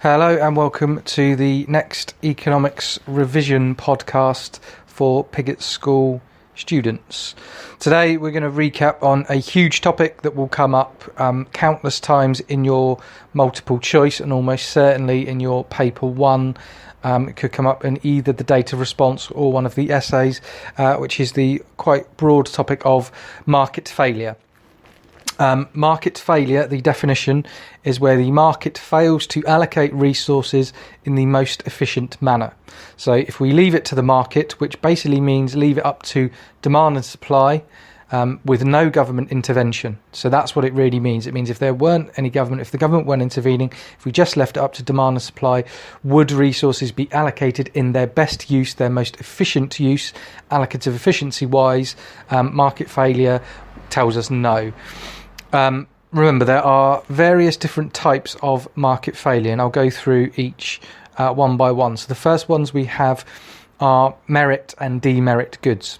Hello and welcome to the next economics revision podcast for Pigott School students. Today we're going to recap on a huge topic that will come up countless times in your multiple choice and almost certainly in your paper one. It could come up in either the data response or one of the essays, which is the quite broad topic of market failure. Market failure, the definition, is where the market fails to allocate resources in the most efficient manner. So if we leave it to the market, which basically means leave it up to demand and supply with no government intervention. So that's what it really means. It means if there weren't any government, if the government weren't intervening, if we just left it up to demand and supply, would resources be allocated in their best use, their most efficient use, allocative efficiency-wise? Market failure tells us no. Remember, there are various different types of market failure, and I'll go through each one by one. So the first ones we have are merit and demerit goods.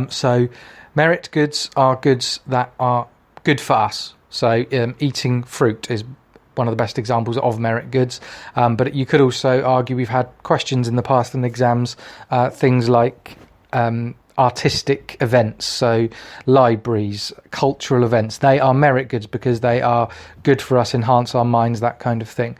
So merit goods are goods that are good for us. So eating fruit is one of the best examples of merit goods. But you could also argue, we've had questions in the past in exams, things like artistic events, so libraries, cultural events, they are merit goods because they are good for us, enhance our minds, that kind of thing.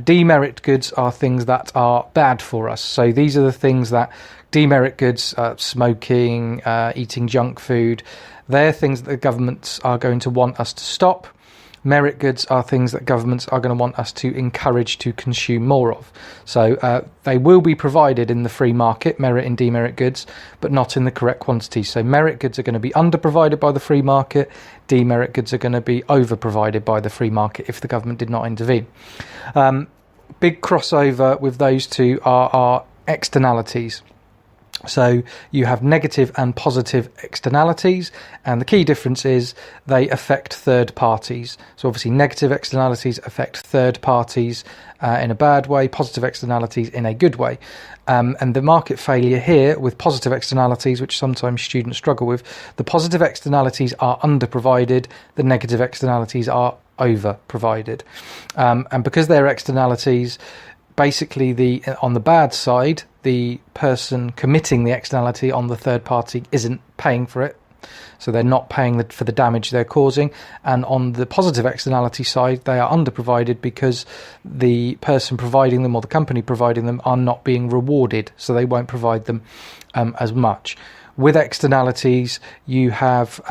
Demerit goods are things that are bad for us. So these are the things that demerit goods, smoking, eating junk food, they're things that the governments are going to want us to stop. Merit goods are things that governments are going to want us to encourage to consume more of. So they will be provided in the free market, merit and demerit goods, but not in the correct quantity. So merit goods are going to be under-provided by the free market, demerit goods are going to be over-provided by the free market if the government did not intervene. Big crossover with those two are our externalities. So you have negative and positive externalities, and the key difference is they affect third parties. So obviously negative externalities affect third parties in a bad way, positive externalities in a good way. And the market failure here with positive externalities, which sometimes students struggle with, the positive externalities are under-provided, the negative externalities are over-provided. And because they're externalities, basically on the bad side, the person committing the externality on the third party isn't paying for it. So they're not paying for the damage they're causing. And on the positive externality side, they are underprovided because the person providing them or the company providing them are not being rewarded. So they won't provide them as much. With externalities, you have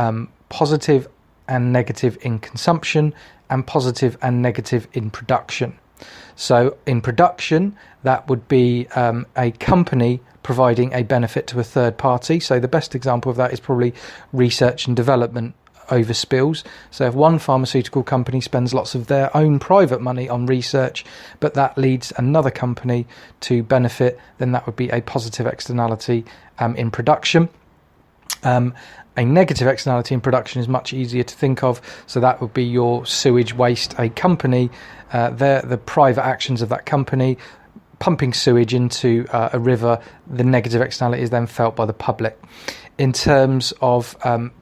positive and negative in consumption and positive and negative in production. So in production, that would be a company providing a benefit to a third party. So the best example of that is probably research and development overspills. So if one pharmaceutical company spends lots of their own private money on research, but that leads another company to benefit, then that would be a positive externality in production. A negative externality in production is much easier to think of, so that would be your sewage waste. A company, the private actions of that company, pumping sewage into a river, the negative externality is then felt by the public. In terms of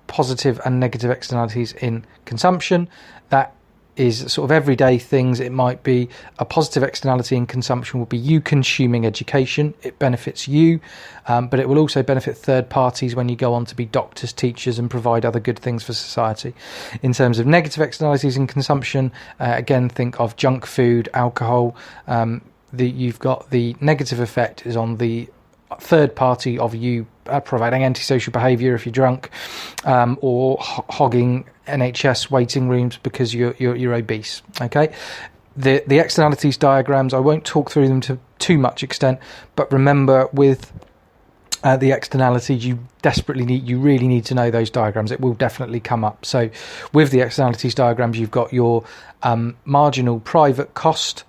positive and negative externalities in consumption, that is sort of everyday things. It might be a positive externality in consumption will be you consuming education. It benefits you, but it will also benefit third parties when you go on to be doctors, teachers, and provide other good things for society. In terms of negative externalities in consumption, again, think of junk food, alcohol. You've got the negative effect is on the third party of you providing antisocial behaviour if you're drunk, or hogging NHS waiting rooms because you're obese. Okay, the externalities diagrams, I won't talk through them to too much extent, but remember with the externalities, you really need to know those diagrams. It will definitely come up. So with the externalities diagrams, you've got your marginal private cost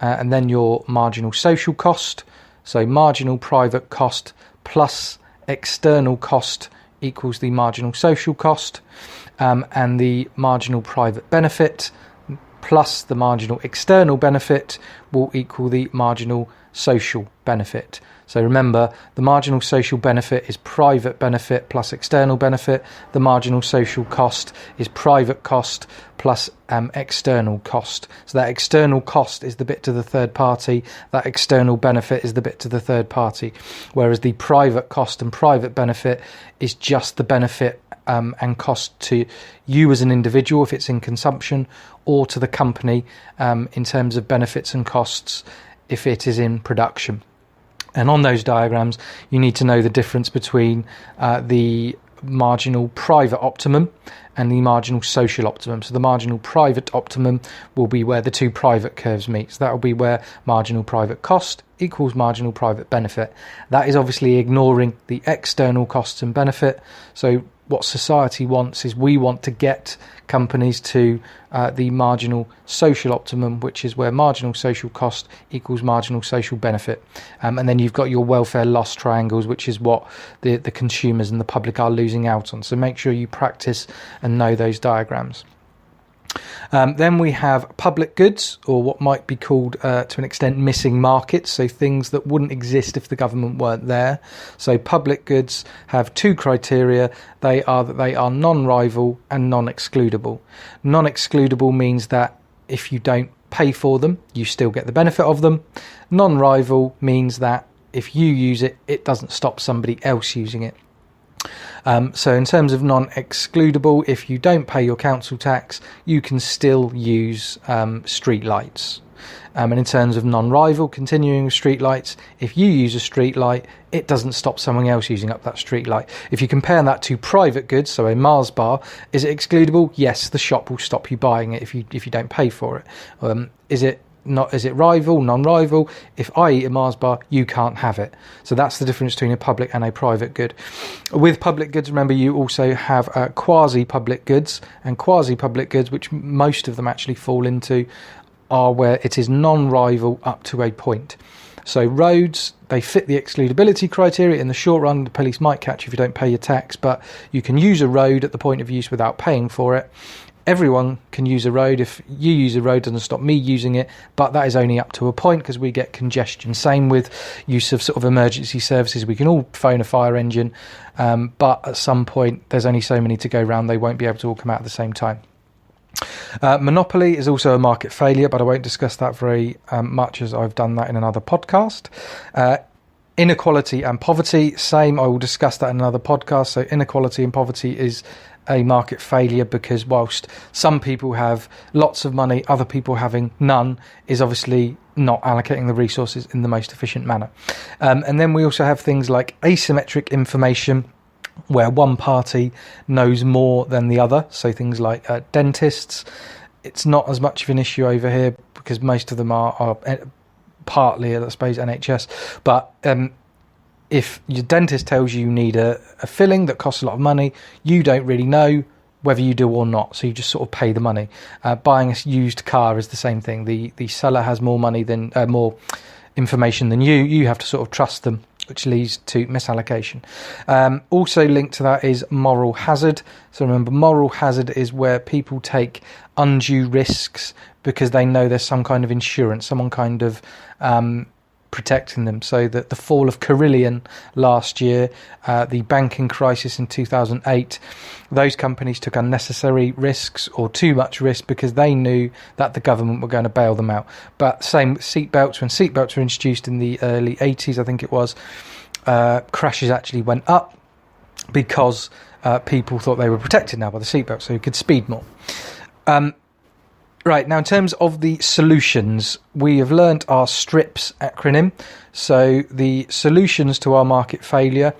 and then your marginal social cost. So marginal private cost plus external cost equals the marginal social cost, and the marginal private benefit plus the marginal external benefit will equal the marginal social benefit. So remember, the marginal social benefit is private benefit plus external benefit. The marginal social cost is private cost plus external cost. So that external cost is the bit to the third party. That external benefit is the bit to the third party. Whereas the private cost and private benefit is just the benefit and cost to you as an individual if it's in consumption, or to the company in terms of benefits and costs if it is in production. And on those diagrams, you need to know the difference between the marginal private optimum and the marginal social optimum. So the marginal private optimum will be where the two private curves meet. So that will be where marginal private cost equals marginal private benefit. That is obviously ignoring the external costs and benefit. So what society wants is we want to get companies to the marginal social optimum, which is where marginal social cost equals marginal social benefit. And then you've got your welfare loss triangles, which is what the consumers and the public are losing out on. So make sure you practice and know those diagrams. Then we have public goods, or what might be called to an extent missing markets, so things that wouldn't exist if the government weren't there. So public goods have two criteria. They are that they are non-rival and non-excludable. Non-excludable means that if you don't pay for them, you still get the benefit of them. Non-rival means that if you use it, it doesn't stop somebody else using it. So in terms of non-excludable, if you don't pay your council tax, you can still use street lights. And in terms of non-rival, continuing with street lights, if you use a street light, it doesn't stop someone else using up that street light. If you compare that to private goods, so a Mars bar, is it excludable? Yes, the shop will stop you buying it if you don't pay for it. Is it rival, non-rival? If I eat a Mars bar, you can't have it. So that's the difference between a public and a private good. With public goods, remember, you also have quasi-public goods, and quasi-public goods, which most of them actually fall into, are where it is non-rival up to a point. So roads, they fit the excludability criteria. In the short run, the police might catch you if you don't pay your tax, but you can use a road at the point of use without paying for it. Everyone can use a road. If you use a road, it doesn't stop me using it, but that is only up to a point because we get congestion. Same with use of sort of emergency services. We can all phone a fire engine, but at some point there's only so many to go round. They won't be able to all come out at the same time. Monopoly is also a market failure, but I won't discuss that very much, as I've done that in another podcast. Inequality and poverty, same. I will discuss that in another podcast. So inequality and poverty is a market failure because whilst some people have lots of money, other people having none is obviously not allocating the resources in the most efficient manner. And then we also have things like asymmetric information, where one party knows more than the other. So things like dentists, it's not as much of an issue over here because most of them are partly, I suppose, NHS. But if your dentist tells you need a filling that costs a lot of money, you don't really know whether you do or not, so you just sort of pay the money. Buying a used car is the same thing. The seller has more money than more information than you. You have to sort of trust them, which leads to misallocation. Also linked to that is moral hazard. So remember, moral hazard is where people take undue risks because they know there's some kind of insurance, some kind of protecting them. So that the fall of Carillion last year, the banking crisis in 2008, those companies took unnecessary risks or too much risk because they knew that the government were going to bail them out. But same seatbelts, when seatbelts were introduced in the early 80s, I think it was, crashes actually went up because people thought they were protected now by the seatbelt, so you could speed more. Right, now in terms of the solutions, we have learnt our STRIPS acronym. So the solutions to our market failure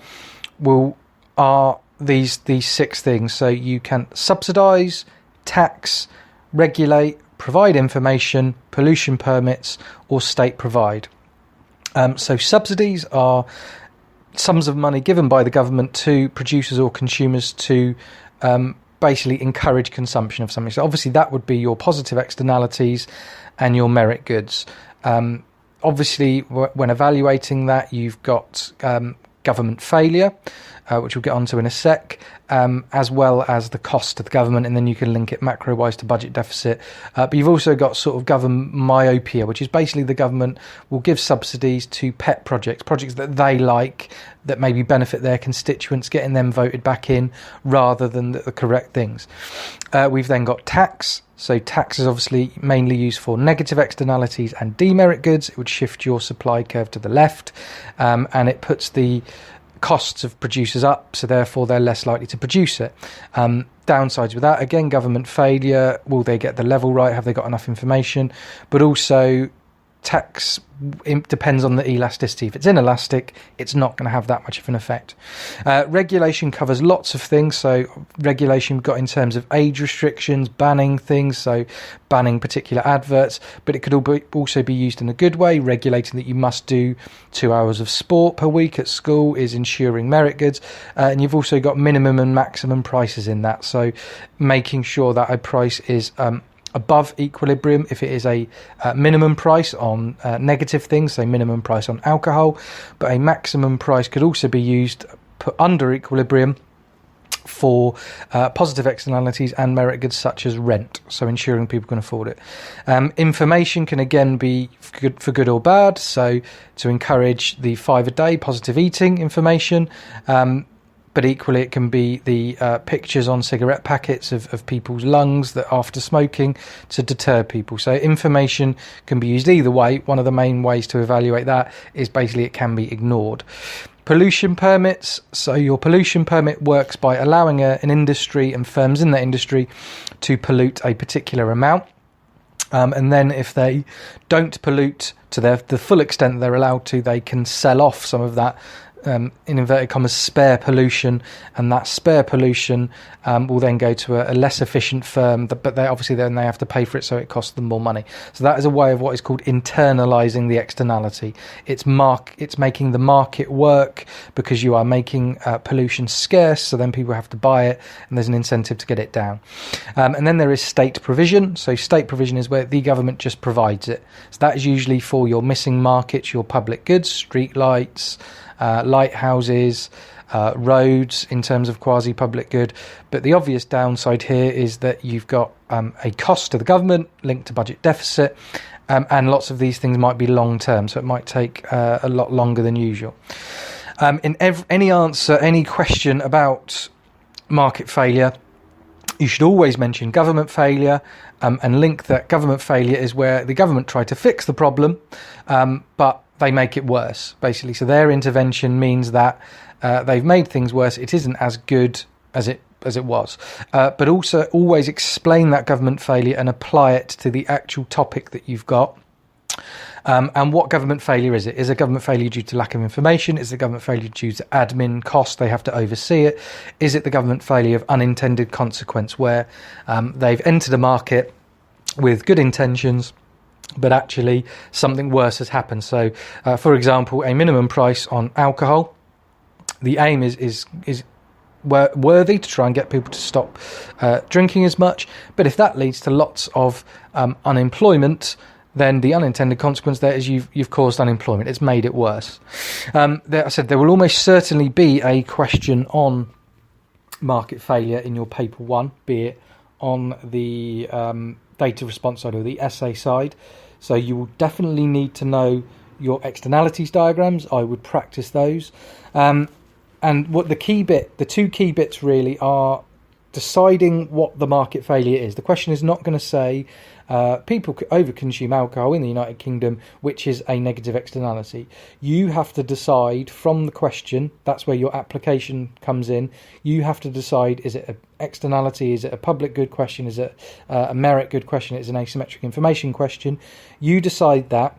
are these 6 things. So you can subsidise, tax, regulate, provide information, pollution permits, or state provide. So subsidies are sums of money given by the government to producers or consumers to basically encourage consumption of something. So obviously that would be your positive externalities and your merit goods. Obviously when evaluating that, you've got government failure, which we'll get onto in a sec, as well as the cost to the government, and then you can link it macro-wise to budget deficit. But you've also got sort of government myopia, which is basically the government will give subsidies to pet projects that they like, that maybe benefit their constituents, getting them voted back in rather than the correct things. We've then got tax. So tax is obviously mainly used for negative externalities and demerit goods. It would shift your supply curve to the left, and it puts the costs of producers up, so therefore they're less likely to produce it. Downsides with that, again, government failure. Will they get the level right? Have they got enough information? But also tax depends on the elasticity. If it's inelastic, it's not going to have that much of an effect. Regulation covers lots of things. So regulation we've got in terms of age restrictions, banning things, so banning particular adverts, but it could also be used in a good way. Regulating that you must do 2 hours of sport per week at school is ensuring merit goods, and you've also got minimum and maximum prices in that, so making sure that a price is above equilibrium if it is a minimum price on negative things, so minimum price on alcohol, but a maximum price could also be used put under equilibrium for positive externalities and merit goods such as rent, so ensuring people can afford it. Information can again be for good or bad, so to encourage the 5 a day positive eating information, but equally it can be the pictures on cigarette packets of people's lungs that after smoking to deter people. So information can be used either way. One of the main ways to evaluate that is basically it can be ignored. Pollution permits. So your pollution permit works by allowing an industry and firms in that industry to pollute a particular amount. And then if they don't pollute to the full extent they're allowed to, they can sell off some of that in inverted commas spare pollution, and that spare pollution will then go to a less efficient firm, but they obviously then they have to pay for it, so it costs them more money. So that is a way of what is called internalising the externality. It's making the market work because you are making pollution scarce, so then people have to buy it and there's an incentive to get it down. And then there is state provision. So state provision is where the government just provides it. So that is usually for your missing markets, your public goods, street lights, lighthouses, roads in terms of quasi-public good. But the obvious downside here is that you've got a cost to the government linked to budget deficit, and lots of these things might be long-term, so it might take a lot longer than usual. In any question about market failure, you should always mention government failure, and link that government failure is where the government tried to fix the problem, but they make it worse, basically. So their intervention means that they've made things worse. It isn't as good as it was. But also always explain that government failure and apply it to the actual topic that you've got. And what government failure is it? Is a government failure due to lack of information? Is the government failure due to admin costs? They have to oversee it. Is it the government failure of unintended consequence, where they've entered a market with good intentions, but actually something worse has happened? So, for example, a minimum price on alcohol. The aim is worthy to try and get people to stop drinking as much. But if that leads to lots of unemployment, then the unintended consequence there is you've caused unemployment. It's made it worse. I said there will almost certainly be a question on market failure in your paper 1, be it on the data response side or the essay side. So you will definitely need to know your externalities diagrams. I would practice those. And what the two key bits really are deciding what the market failure is. The question is not going to say people overconsume alcohol in the United Kingdom, which is a negative externality. You have to decide from the question. That's where your application comes in. You have to decide, is it an externality? Is it a public good question? Is it a merit good question? Is it an asymmetric information question? You decide that.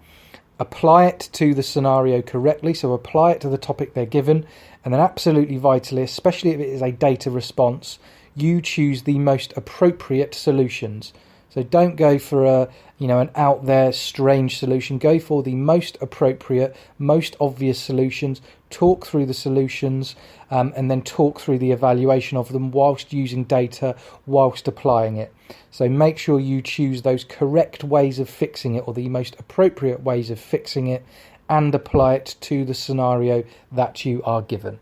Apply it to the scenario correctly, so apply it to the topic they're given, and then absolutely vitally, especially if it is a data response, you choose the most appropriate solutions. So don't go for an out there strange solution. Go for the most appropriate, most obvious solutions. Talk through the solutions, and then talk through the evaluation of them whilst using data, whilst applying it. So make sure you choose those correct ways of fixing it, or the most appropriate ways of fixing it, and apply it to the scenario that you are given.